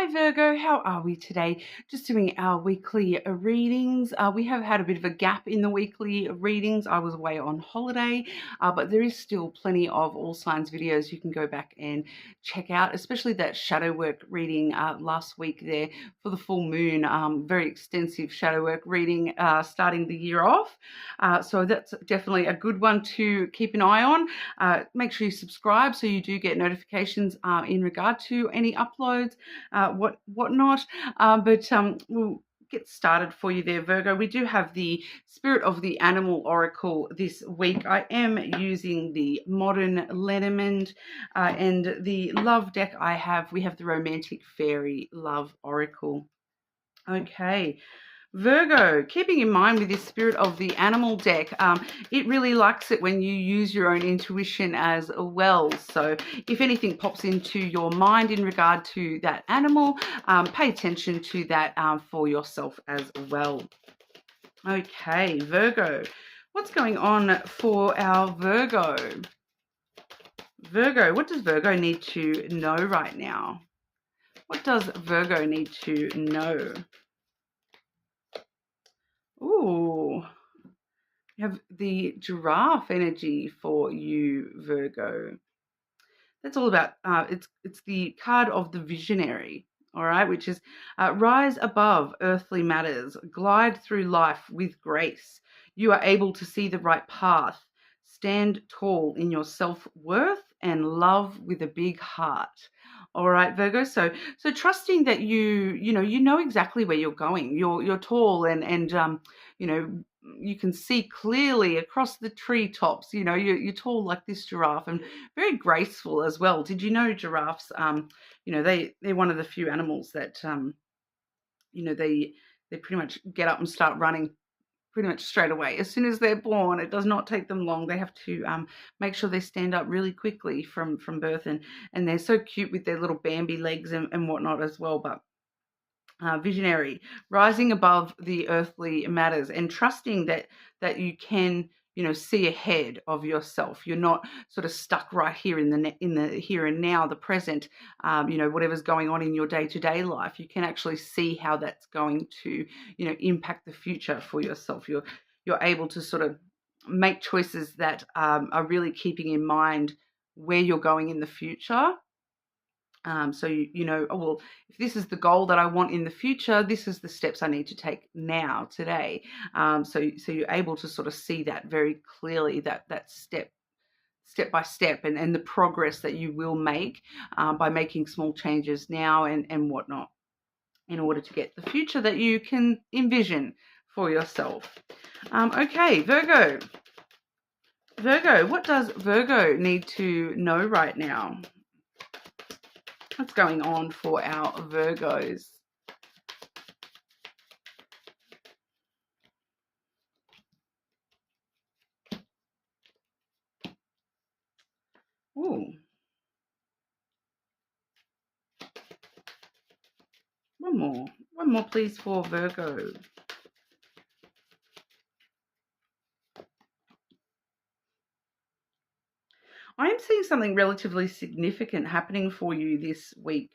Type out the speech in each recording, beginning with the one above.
Hi Virgo, how are we today? Just doing our weekly readings. We have had a bit of a gap in the weekly readings. I was away on holiday, but there is still plenty of all signs videos you can go back and check out, especially that shadow work reading last week there for the full moon. Very extensive shadow work reading starting the year off. So that's definitely a good one to keep an eye on. Make sure you subscribe so you do get notifications in regard to any uploads. Whatnot. But we'll get started for you there, Virgo. We do have the Spirit of the Animal Oracle this week. I am using the Modern Lenormand and the Love deck we have the Romantic Fairy Love Oracle. Okay. Virgo, keeping in mind with this Spirit of the Animal deck, it really likes it when you use your own intuition as well. So if anything pops into your mind in regard to that animal, pay attention to that for yourself as well. Okay, Virgo, what's going on for our Virgo? Virgo, what does Virgo need to know right now? What does Virgo need to know? Ooh, you have the giraffe energy for you, Virgo. That's all about, it's the card of the visionary, all right, which is rise above earthly matters, glide through life with grace. You are able to see the right path, stand tall in your self-worth and love with a big heart. All right, Virgo. So trusting that you know exactly where you're going. You're tall and you can see clearly across the treetops. You're tall like this giraffe and very graceful as well. Did you know giraffes? They're one of the few animals that they pretty much get up and start running pretty much straight away. As soon as they're born, it does not take them long. They have to make sure they stand up really quickly from birth, and they're so cute with their little Bambi legs and whatnot as well. But visionary, rising above the earthly matters and trusting that you can see ahead of yourself. You're not sort of stuck right here in the here and now, the present. Whatever's going on in your day-to-day life, you can actually see how that's going to impact the future for yourself. You're able to sort of make choices that are really keeping in mind where you're going in the future. So if this is the goal that I want in the future, this is the steps I need to take now, today. So you're able to sort of see that very clearly, that step by step, and the progress that you will make by making small changes now and whatnot, in order to get the future that you can envision for yourself. Okay, Virgo. Virgo, what does Virgo need to know right now? What's going on for our Virgos? Ooh. One more please for Virgo. I am seeing something relatively significant happening for you this week,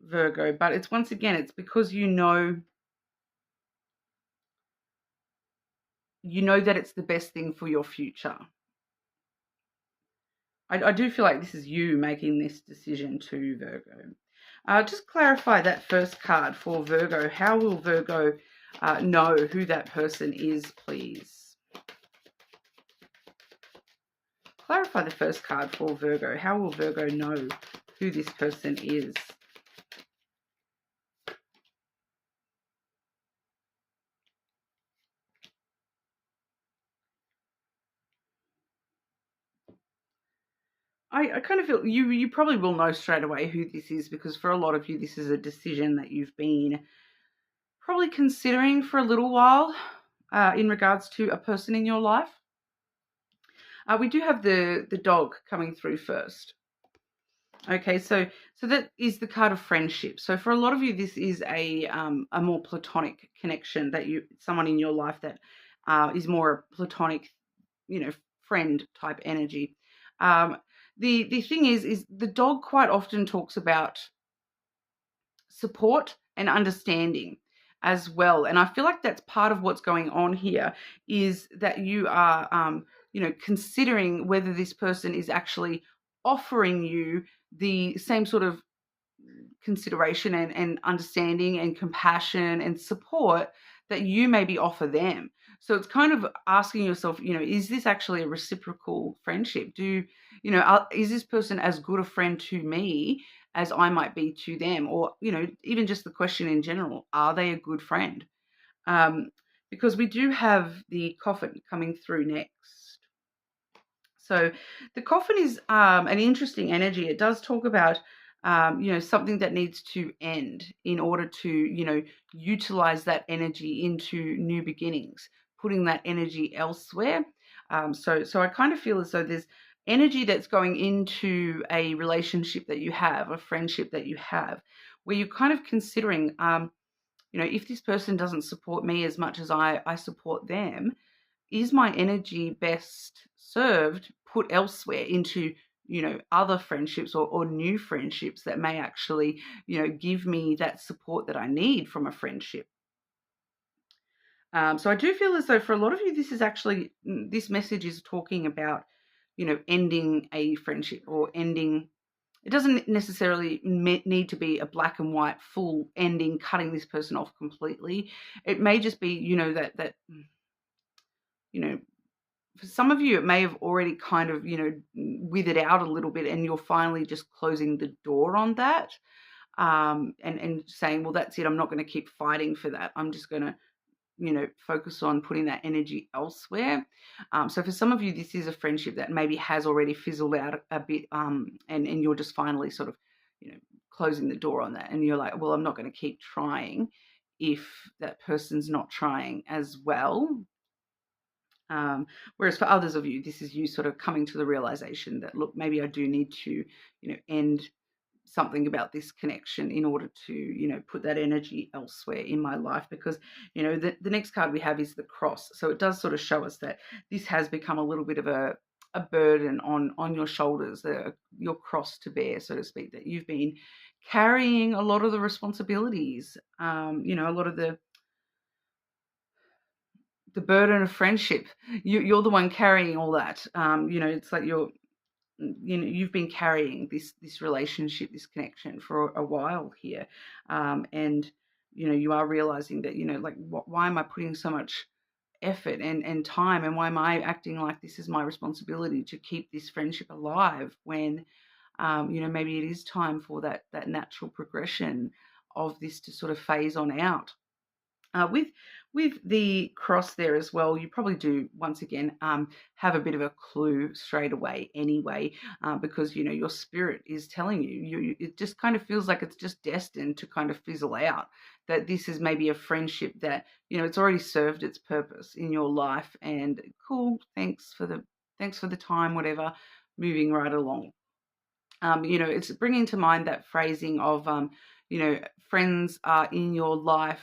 Virgo, but it's it's because you know that it's the best thing for your future. I do feel like this is you making this decision too, Virgo. Just clarify that first card for Virgo. How will Virgo know who that person is, please? Clarify the first card for Virgo. How will Virgo know who this person is? I kind of feel you probably will know straight away who this is, because for a lot of you, this is a decision that you've been probably considering for a little while in regards to a person in your life. We do have the dog coming through first. Okay, so that is the card of friendship. So for a lot of you, this is a more platonic connection, that someone in your life that is more a platonic, friend type energy. The thing is the dog quite often talks about support and understanding as well. And I feel like that's part of what's going on here, is that you are, considering whether this person is actually offering you the same sort of consideration and understanding and compassion and support that you maybe offer them. So it's kind of asking yourself, is this actually a reciprocal friendship? Is this person as good a friend to me as I might be to them? Or, even just the question in general, are they a good friend? Because we do have the coffin coming through next. So the coffin is an interesting energy. It does talk about, something that needs to end in order to, utilize that energy into new beginnings, putting that energy elsewhere. So I kind of feel as though there's energy that's going into a relationship that you have, a friendship that you have, where you're kind of considering, if this person doesn't support me as much as I support them, is my energy best served put elsewhere into, other friendships or new friendships that may actually, give me that support that I need from a friendship. So I do feel as though for a lot of you, this message is talking about, ending a friendship or ending. It doesn't necessarily need to be a black and white full ending, cutting this person off completely. It may just be, for some of you, it may have already kind of, withered out a little bit, and you're finally just closing the door on that, and saying, well, that's it. I'm not going to keep fighting for that. I'm just going to, focus on putting that energy elsewhere. So for some of you, this is a friendship that maybe has already fizzled out a bit, and you're just finally sort of, closing the door on that. And you're like, well, I'm not going to keep trying if that person's not trying as well. Whereas for others of you, this is you sort of coming to the realization that, look, maybe I do need to, end something about this connection in order to, put that energy elsewhere in my life. Because, the next card we have is the cross. So it does sort of show us that this has become a little bit of a burden on your shoulders, your cross to bear, so to speak, that you've been carrying a lot of the responsibilities, a lot of the burden of friendship. You're the one carrying all that. It's like you've been carrying this relationship, this connection for a while here, and you are realizing that, like, why am I putting so much effort and time, and why am I acting like this is my responsibility to keep this friendship alive when, maybe it is time for that natural progression of this to sort of phase on out. With the cross there as well, you probably do once again have a bit of a clue straight away anyway, because your spirit is telling you. It just kind of feels like it's just destined to kind of fizzle out. That this is maybe a friendship that it's already served its purpose in your life, and cool. Thanks for the time, whatever. Moving right along. It's bringing to mind that phrasing of, friends are in your life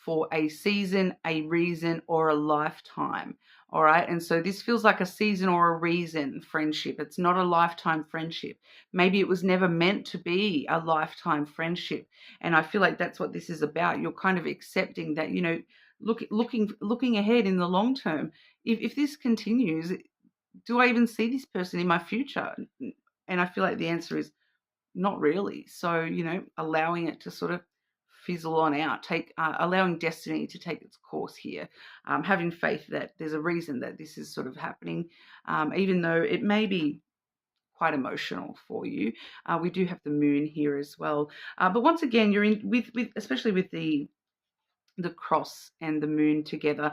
for a season, a reason, or a lifetime. All right. And so this feels like a season or a reason friendship. It's not a lifetime friendship. Maybe it was never meant to be a lifetime friendship. And I feel like that's what this is about. You're kind of accepting that, looking ahead in the long term. If this continues, do I even see this person in my future? And I feel like the answer is not really. So, allowing it to sort of fizzle on out, allowing destiny to take its course here, having faith that there's a reason that this is sort of happening, even though it may be quite emotional for you. We do have the moon here as well. But once again, you're in with especially with the cross and the moon together,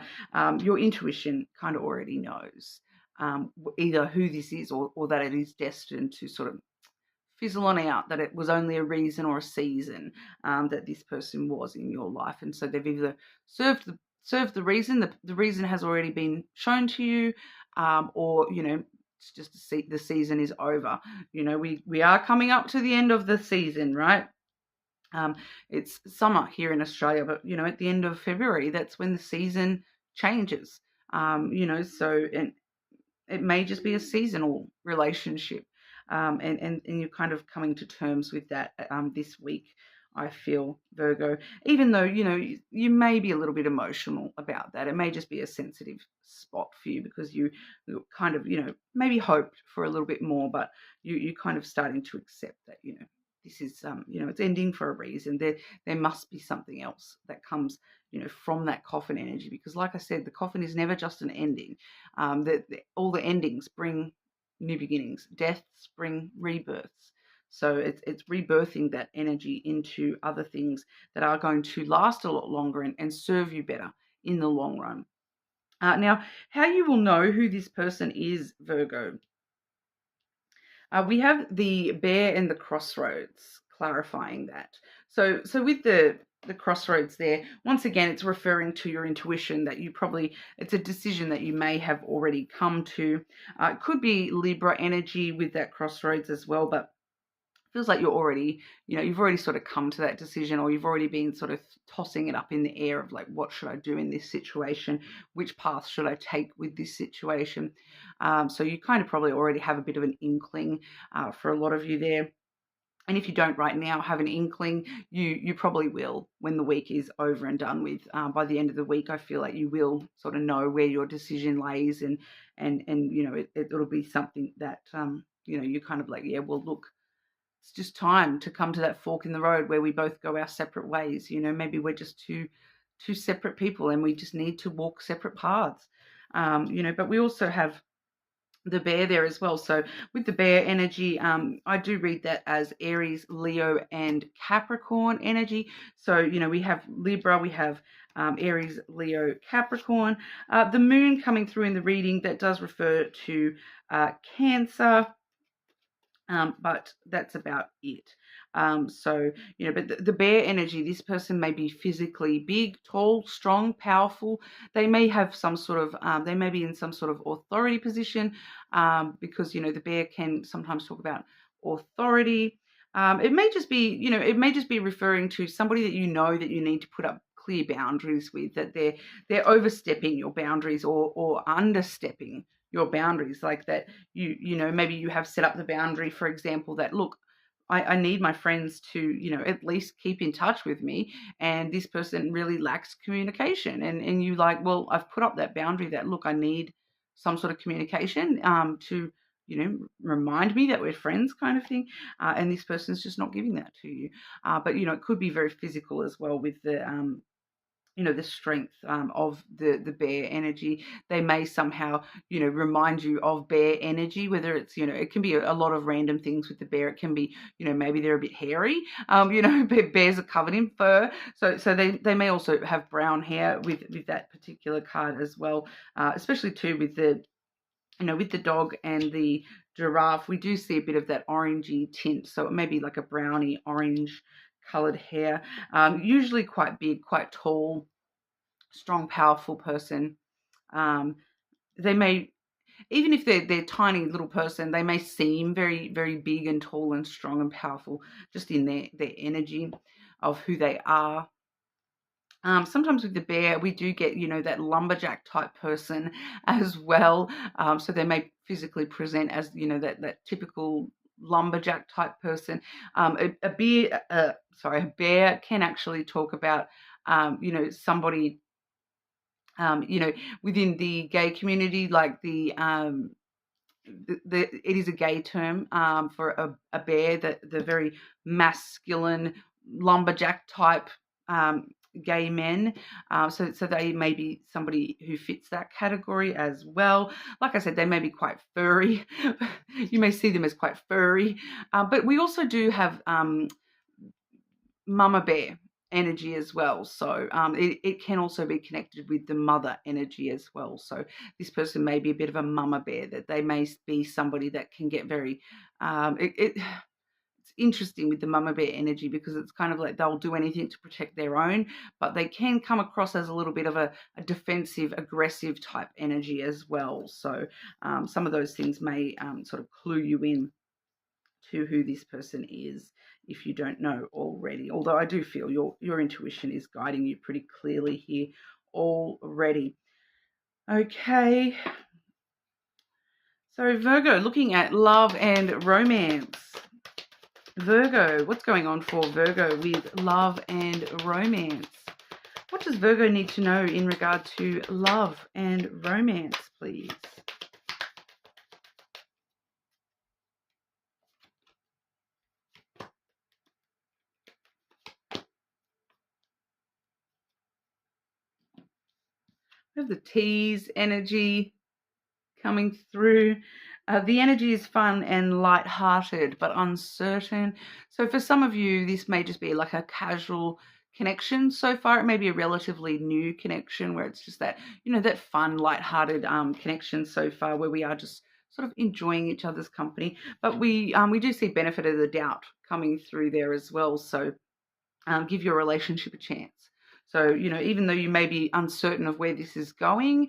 your intuition kind of already knows, either who this is, or that it is destined to sort of fizzle on out, that it was only a reason or a season, that this person was in your life. And so they've either served the reason, the reason has already been shown to you, or it's just the season is over. We are coming up to the end of the season, right? It's summer here in Australia, but at the end of February, that's when the season changes. So, and it may just be a seasonal relationship, and you're kind of coming to terms with that this week I feel, Virgo, even though, you may be a little bit emotional about that. It may just be a sensitive spot for you because you kind of, maybe hoped for a little bit more, but you kind of starting to accept that, this is, it's ending for a reason. There must be something else that comes, from that coffin energy, because like I said, the coffin is never just an ending. All the endings bring new beginnings. Deaths bring rebirths. So it's rebirthing that energy into other things that are going to last a lot longer and serve you better in the long run. Now, how you will know who this person is, Virgo. We have the bear and the crossroads, clarifying that. So with the crossroads there, once again, it's referring to your intuition that it's a decision that you may have already come to. It could be Libra energy with that crossroads as well, but feels like you're already, you've already sort of come to that decision, or you've already been sort of tossing it up in the air of like, what should I do in this situation? Which path should I take with this situation? So you kind of probably already have a bit of an inkling for a lot of you there. And if you don't right now have an inkling, you probably will when the week is over and done with. By the end of the week, I feel like you will sort of know where your decision lays, and it'll be something that you're kind of like, yeah, well, look, it's just time to come to that fork in the road where we both go our separate ways. Maybe we're just two separate people and we just need to walk separate paths. But we also have the bear there as well. So with the bear energy, I do read that as Aries, Leo, and Capricorn energy. So, we have Libra, we have Aries, Leo, Capricorn. The moon coming through in the reading, that does refer to Cancer. But that's about it. But the bear energy, this person may be physically big, tall, strong, powerful. They may have some sort of, they may be in some sort of authority position, because, the bear can sometimes talk about authority. It may just be referring to somebody that that you need to put up clear boundaries with, that they're overstepping your boundaries or understepping your boundaries, like that maybe you have set up the boundary, for example, that look, I need my friends to at least keep in touch with me, and this person really lacks communication, and you like, well, I've put up that boundary that look, I need some sort of communication to remind me that we're friends, kind of thing, and this person's just not giving that to you. But it could be very physical as well with the strength of the bear energy. They may somehow, remind you of bear energy, whether it's, it can be a lot of random things with the bear. It can be, maybe they're a bit hairy. Bears are covered in fur. So they may also have brown hair with that particular card as well, especially too with with the dog and the giraffe. We do see a bit of that orangey tint. So it may be like a browny orange colored hair, usually quite big, quite tall, strong, powerful person. They may, even if they're tiny little person, they may seem very, very big and tall and strong and powerful just in their energy of who they are. Sometimes with the bear, we do get, that lumberjack type person as well. So they may physically present as, that typical lumberjack type person. A bear can actually talk about, somebody, within the gay community, like it is a gay term for a bear, that the very masculine lumberjack type gay men. So they may be somebody who fits that category as well. Like I said, they may be quite furry. You may see them as quite furry. But we also do have mama bear energy as well. So it can also be connected with the mother energy as well. So this person may be a bit of a mama bear, that they may be somebody that can get very it's interesting with the mama bear energy, because it's kind of like they'll do anything to protect their own, but they can come across as a little bit of a defensive, aggressive type energy as well. So some of those things may sort of clue you in to who this person is if you don't know already. Although I do feel your intuition is guiding you pretty clearly here already. Okay. So Virgo, looking at love and romance. Virgo, what's going on for Virgo with love and romance? What does Virgo need to know in regard to love and romance, please? We have the tease energy coming through. The energy is fun and light-hearted, but uncertain. So for some of you, this may just be like a casual connection. So far, it may be a relatively new connection where it's just that, that fun, light-hearted connection so far, where we are just sort of enjoying each other's company. But we do see benefit of the doubt coming through there as well. So give your relationship a chance. So, even though you may be uncertain of where this is going,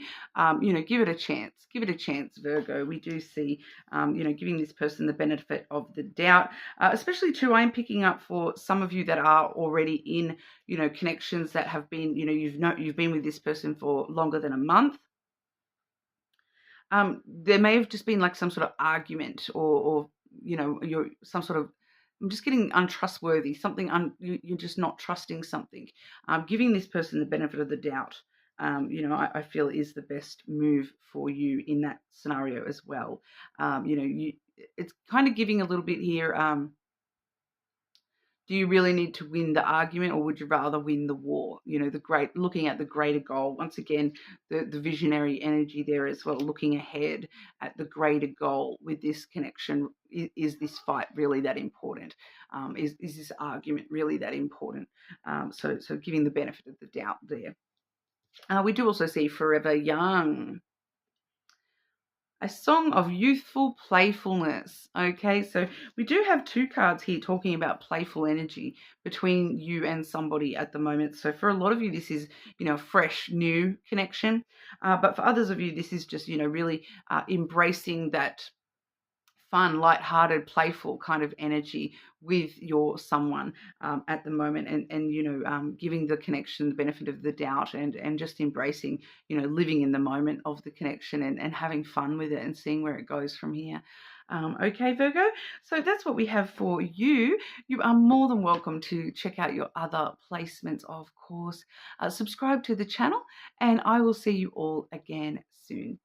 give it a chance. Give it a chance, Virgo. We do see, giving this person the benefit of the doubt, especially too, I'm picking up for some of you that are already in, connections that have been, you've been with this person for longer than a month. There may have just been like some sort of argument or you're some sort of, I'm just getting untrustworthy, something you're just not trusting something. Giving this person the benefit of the doubt, I feel is the best move for you in that scenario as well. It's kind of giving a little bit here. Do you really need to win the argument, or would you rather win the war? Looking at the greater goal. Once again, the visionary energy there as well, looking ahead at the greater goal with this connection. Is this fight really that important? Is this argument really that important? So giving the benefit of the doubt there. We do also see Forever Young, a song of youthful playfulness. Okay, so we do have two cards here talking about playful energy between you and somebody at the moment. So for a lot of you, this is, a fresh, new connection. But for others of you, this is just, really embracing that fun, light-hearted, playful kind of energy with your someone at the moment, and giving the connection the benefit of the doubt, and just embracing, living in the moment of the connection, and having fun with it and seeing where it goes from here. Okay, Virgo, so that's what we have for you. You are more than welcome to check out your other placements, of course. Subscribe to the channel, and I will see you all again soon.